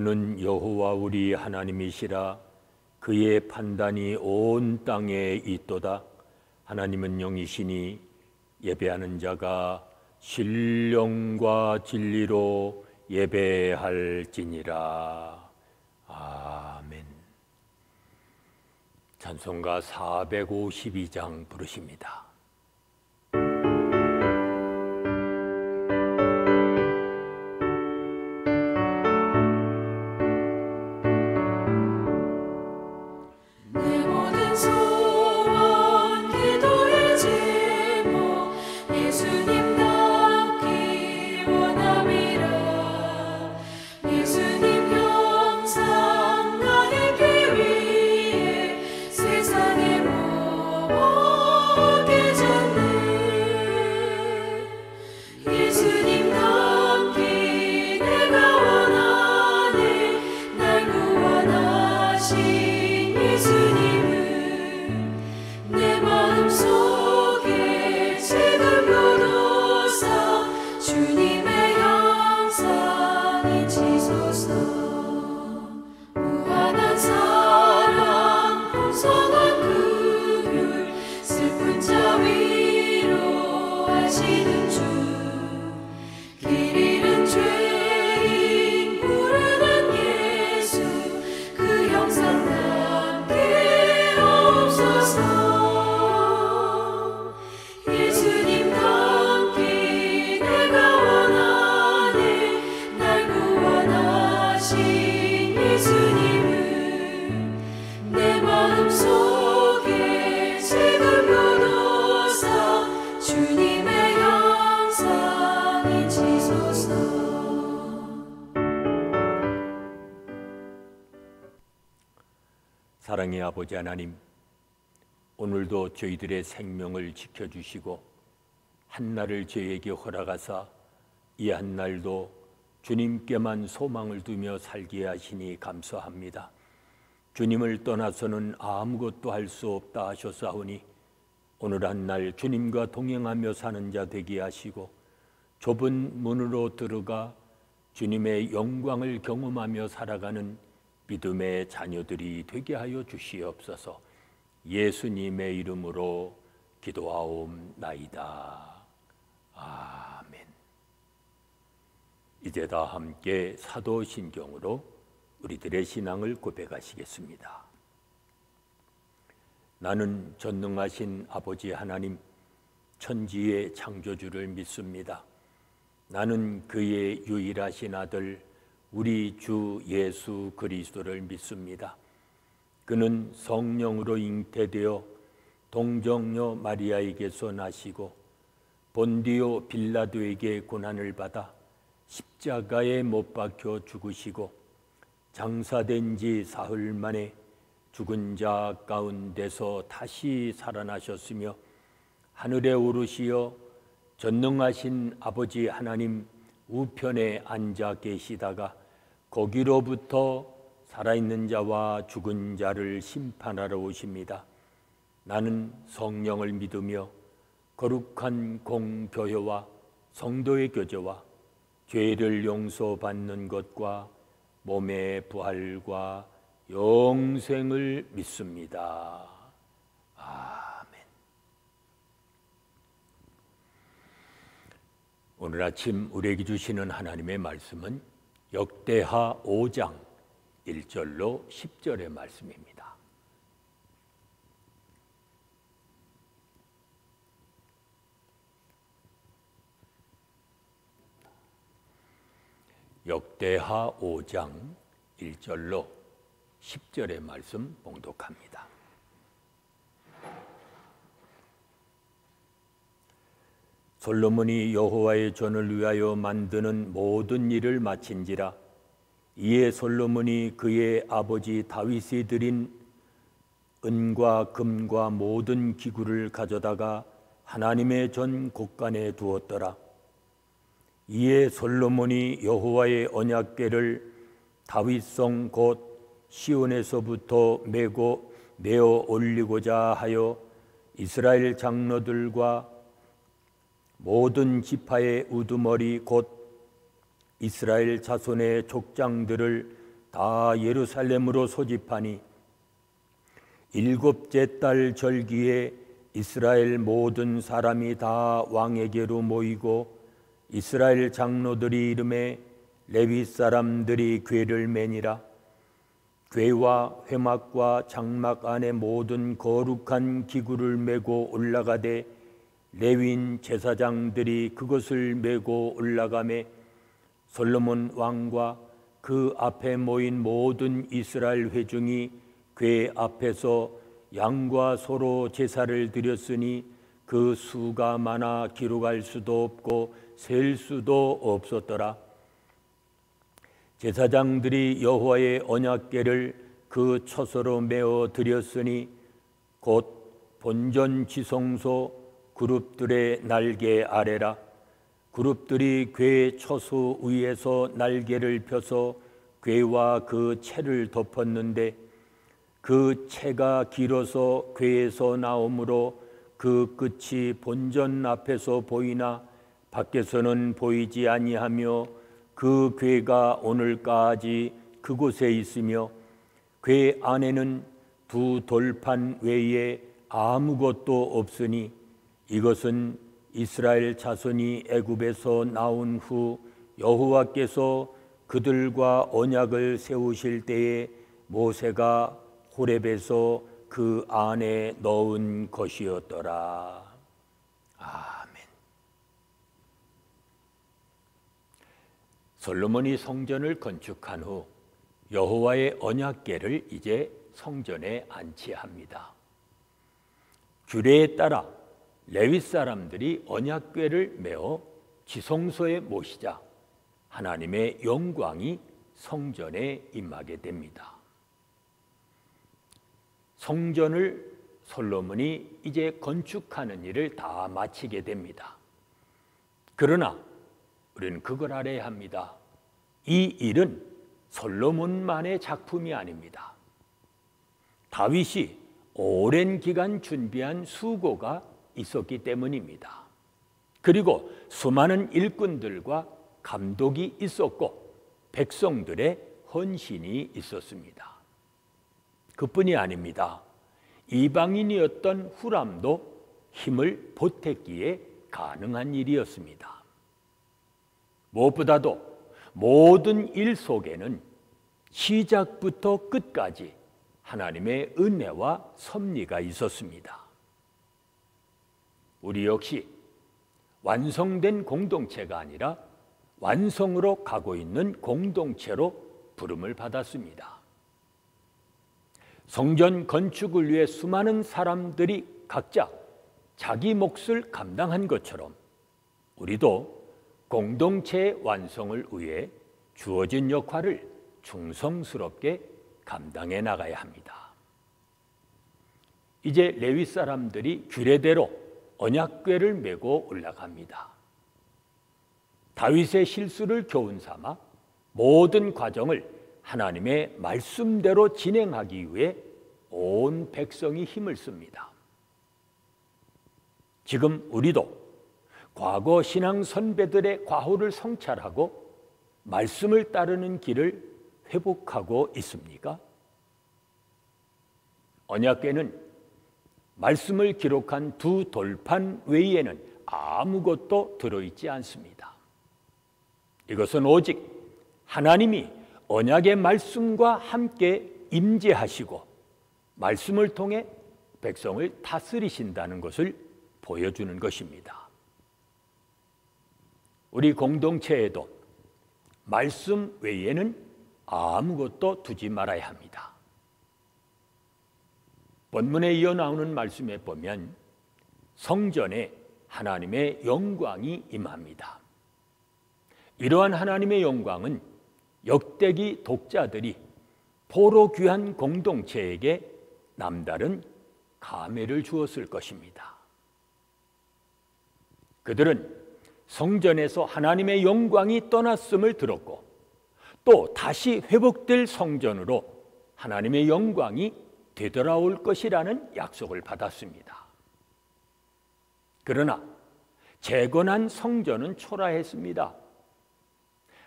그는 여호와 우리 하나님이시라. 그의 판단이 온 땅에 있도다. 하나님은 영이시니 예배하는 자가 신령과 진리로 예배할지니라. 아멘. 찬송가 452장 부르십니다. 사랑의 아버지 하나님, 오늘도 저희들의 생명을 지켜주시고 한날을 저희에게 허락하사 이 한날도 주님께만 소망을 두며 살게 하시니 감사합니다. 주님을 떠나서는 아무것도 할 수 없다 하셨사오니 오늘 한날 주님과 동행하며 사는 자 되게 하시고 좁은 문으로 들어가 주님의 영광을 경험하며 살아가는 믿음의 자녀들이 되게 하여 주시옵소서. 예수님의 이름으로 기도하옵나이다. 아멘. 이제 다 함께 사도신경으로 우리들의 신앙을 고백하시겠습니다. 나는 전능하신 아버지 하나님, 천지의 창조주를 믿습니다. 나는 그의 유일하신 아들 우리 주 예수 그리스도를 믿습니다. 그는 성령으로 잉태되어 동정녀 마리아에게서 나시고 본디오 빌라도에게 고난을 받아 십자가에 못 박혀 죽으시고 장사된 지 사흘 만에 죽은 자 가운데서 다시 살아나셨으며 하늘에 오르시어 전능하신 아버지 하나님 우편에 앉아 계시다가 거기로부터 살아있는 자와 죽은 자를 심판하러 오십니다. 나는 성령을 믿으며 거룩한 공교회와 성도의 교제와 죄를 용서받는 것과 몸의 부활과 영생을 믿습니다. 아멘. 오늘 아침 우리에게 주시는 하나님의 말씀은 역대하 5장 1절로 10절의 말씀입니다. 역대하 5장 1절로 10절의 말씀 봉독합니다. 솔로몬이 여호와의 전을 위하여 만드는 모든 일을 마친지라. 이에 솔로몬이 그의 아버지 다윗이 드린 은과 금과 모든 기구를 가져다가 하나님의 전 곳간에 두었더라. 이에 솔로몬이 여호와의 언약궤를 다윗성 곧 시온에서부터 메어 올리고자 하여 이스라엘 장로들과 모든 지파의 우두머리 곧 이스라엘 자손의 족장들을 다 예루살렘으로 소집하니 일곱째 달 절기에 이스라엘 모든 사람이 다 왕에게로 모이고 이스라엘 장로들이 이름에 레위 사람들이 궤를 매니라. 궤와 회막과 장막 안에 모든 거룩한 기구를 메고 올라가되 레위인 제사장들이 그것을 메고 올라가매 솔로몬 왕과 그 앞에 모인 모든 이스라엘 회중이 궤 앞에서 양과 소로 제사를 드렸으니 그 수가 많아 기록할 수도 없고 셀 수도 없었더라. 제사장들이 여호와의 언약궤를 그 처소로 메어 드렸으니 곧 본전 지성소 그룹들의 날개 아래라. 그룹들이 궤 처소 위에서 날개를 펴서 궤와 그 채를 덮었는데 그 채가 길어서 궤에서 나오므로 그 끝이 본전 앞에서 보이나 밖에서는 보이지 아니하며 그 궤가 오늘까지 그곳에 있으며 궤 안에는 두 돌판 외에 아무것도 없으니 이것은 이스라엘 자손이 애굽에서 나온 후 여호와께서 그들과 언약을 세우실 때에 모세가 호렙에서 그 안에 넣은 것이었더라. 아멘. 솔로몬이 성전을 건축한 후 여호와의 언약궤를 이제 성전에 안치합니다. 규례에 따라 레위 사람들이 언약궤를 메어 지성소에 모시자 하나님의 영광이 성전에 임하게 됩니다. 성전을 솔로몬이 이제 건축하는 일을 다 마치게 됩니다. 그러나 우리는 그걸 알아야 합니다. 이 일은 솔로몬만의 작품이 아닙니다. 다윗이 오랜 기간 준비한 수고가 있었기 때문입니다. 그리고 수많은 일꾼들과 감독이 있었고 백성들의 헌신이 있었습니다. 그뿐이 아닙니다. 이방인이었던 후람도 힘을 보탰기에 가능한 일이었습니다. 무엇보다도 모든 일 속에는 시작부터 끝까지 하나님의 은혜와 섭리가 있었습니다. 우리 역시 완성된 공동체가 아니라 완성으로 가고 있는 공동체로 부름을 받았습니다. 성전 건축을 위해 수많은 사람들이 각자 자기 몫을 감당한 것처럼 우리도 공동체의 완성을 위해 주어진 역할을 충성스럽게 감당해 나가야 합니다. 이제 레위 사람들이 규례대로 언약궤를 메고 올라갑니다. 다윗의 실수를 교훈 삼아 모든 과정을 하나님의 말씀대로 진행하기 위해 온 백성이 힘을 씁니다. 지금 우리도 과거 신앙 선배들의 과오를 성찰하고 말씀을 따르는 길을 회복하고 있습니까? 언약궤는 말씀을 기록한 두 돌판 외에는 아무것도 들어있지 않습니다. 이것은 오직 하나님이 언약의 말씀과 함께 임재하시고 말씀을 통해 백성을 다스리신다는 것을 보여주는 것입니다. 우리 공동체에도 말씀 외에는 아무것도 두지 말아야 합니다. 본문에 이어 나오는 말씀에 보면 성전에 하나님의 영광이 임합니다. 이러한 하나님의 영광은 역대기 독자들이 보로 귀한 공동체에게 남다른 감회를 주었을 것입니다. 그들은 성전에서 하나님의 영광이 떠났음을 들었고 또 다시 회복될 성전으로 하나님의 영광이 되돌아올 것이라는 약속을 받았습니다. 그러나 재건한 성전은 초라했습니다.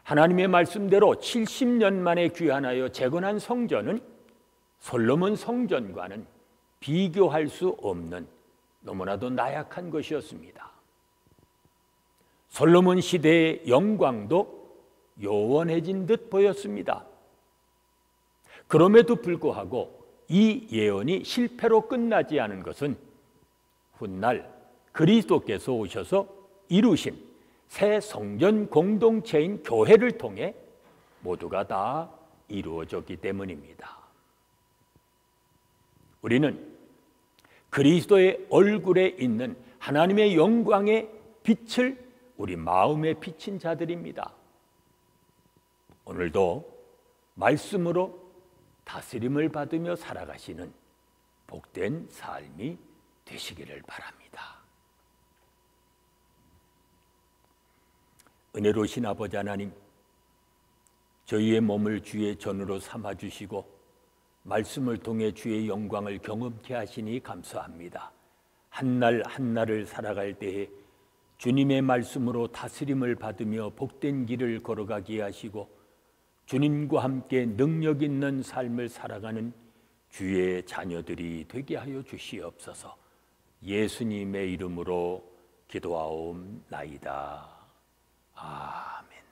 하나님의 말씀대로 70년 만에 귀환하여 재건한 성전은 솔로몬 성전과는 비교할 수 없는 너무나도 나약한 것이었습니다. 솔로몬 시대의 영광도 요원해진 듯 보였습니다. 그럼에도 불구하고 이 예언이 실패로 끝나지 않은 것은 훗날 그리스도께서 오셔서 이루신 새 성전 공동체인 교회를 통해 모두가 다 이루어졌기 때문입니다. 우리는 그리스도의 얼굴에 있는 하나님의 영광의 빛을 우리 마음에 비친 자들입니다. 오늘도 말씀으로 다스림을 받으며 살아가시는 복된 삶이 되시기를 바랍니다. 은혜로우신 아버지 하나님, 저희의 몸을 주의 전으로 삼아주시고 말씀을 통해 주의 영광을 경험케 하시니 감사합니다. 한날 한날을 살아갈 때에 주님의 말씀으로 다스림을 받으며 복된 길을 걸어가게 하시고 주님과 함께 능력 있는 삶을 살아가는 주의 자녀들이 되게 하여 주시옵소서. 예수님의 이름으로 기도하옵나이다. 아멘.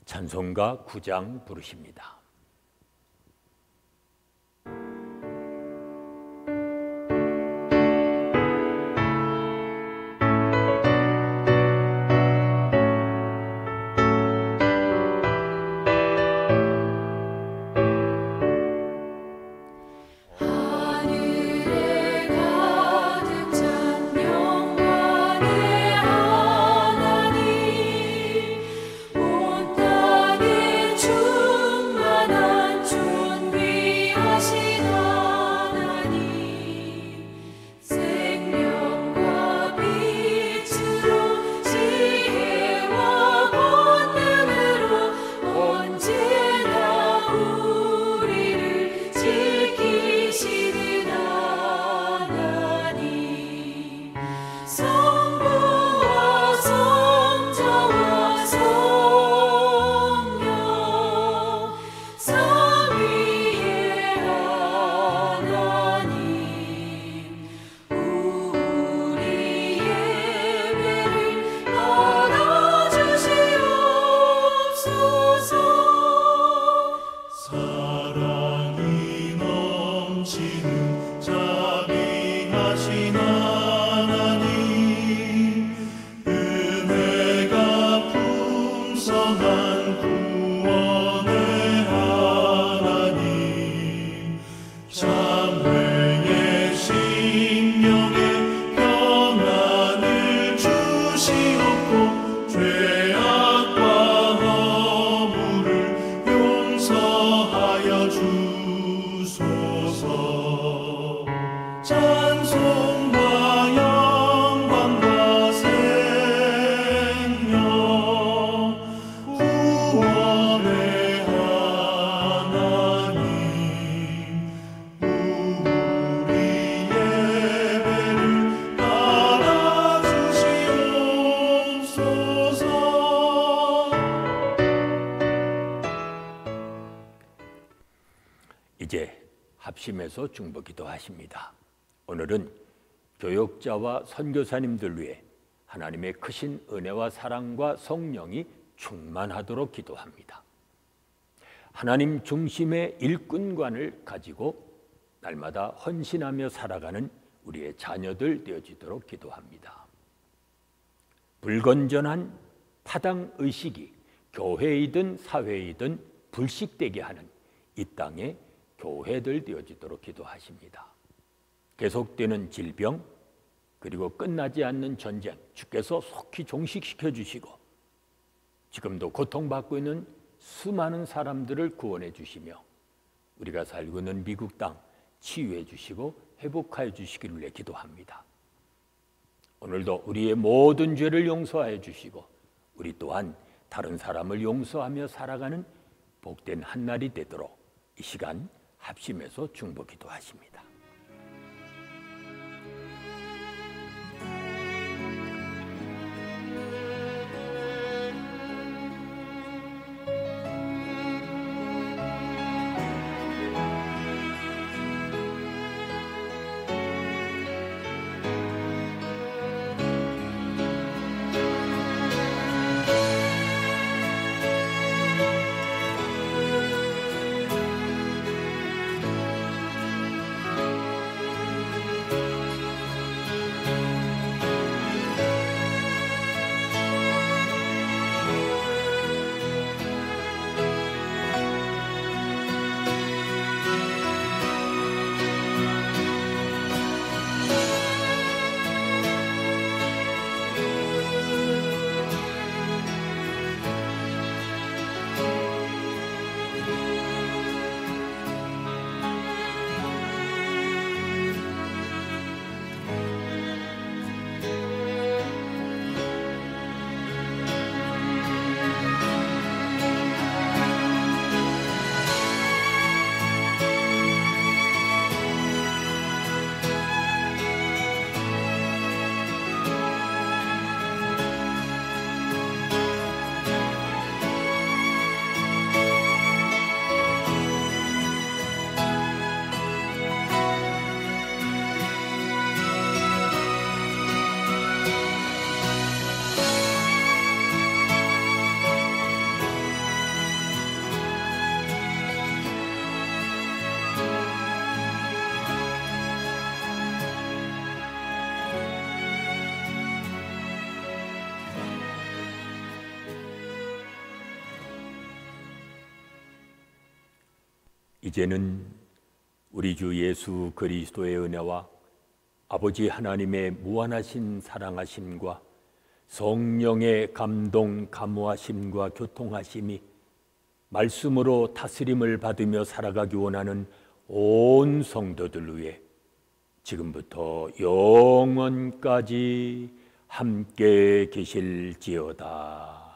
찬송가 9장 부르십니다. 이제 합심해서 중보기도 하십니다. 오늘은 교역자와 선교사님들 위해 하나님의 크신 은혜와 사랑과 성령이 충만하도록 기도합니다. 하나님 중심의 일꾼관을 가지고 날마다 헌신하며 살아가는 우리의 자녀들 되어지도록 기도합니다. 불건전한 타당의식이 교회이든 사회이든 불식되게 하는 이 땅의 교회들 되어지도록 기도하십니다. 계속되는 질병 그리고 끝나지 않는 전쟁 주께서 속히 종식시켜 주시고 지금도 고통받고 있는 수많은 사람들을 구원해 주시며 우리가 살고 있는 미국 땅 치유해 주시고 회복하여 주시기를 위해 기도합니다. 오늘도 우리의 모든 죄를 용서하여 주시고 우리 또한 다른 사람을 용서하며 살아가는 복된 한날이 되도록 이 시간 합심해서 중보기도 하십니다. 이제는 우리 주 예수 그리스도의 은혜와 아버지 하나님의 무한하신 사랑하심과 성령의 감동, 감화심과 교통하심이 말씀으로 다스림을 받으며 살아가기 원하는 온 성도들 위해 지금부터 영원까지 함께 계실지어다.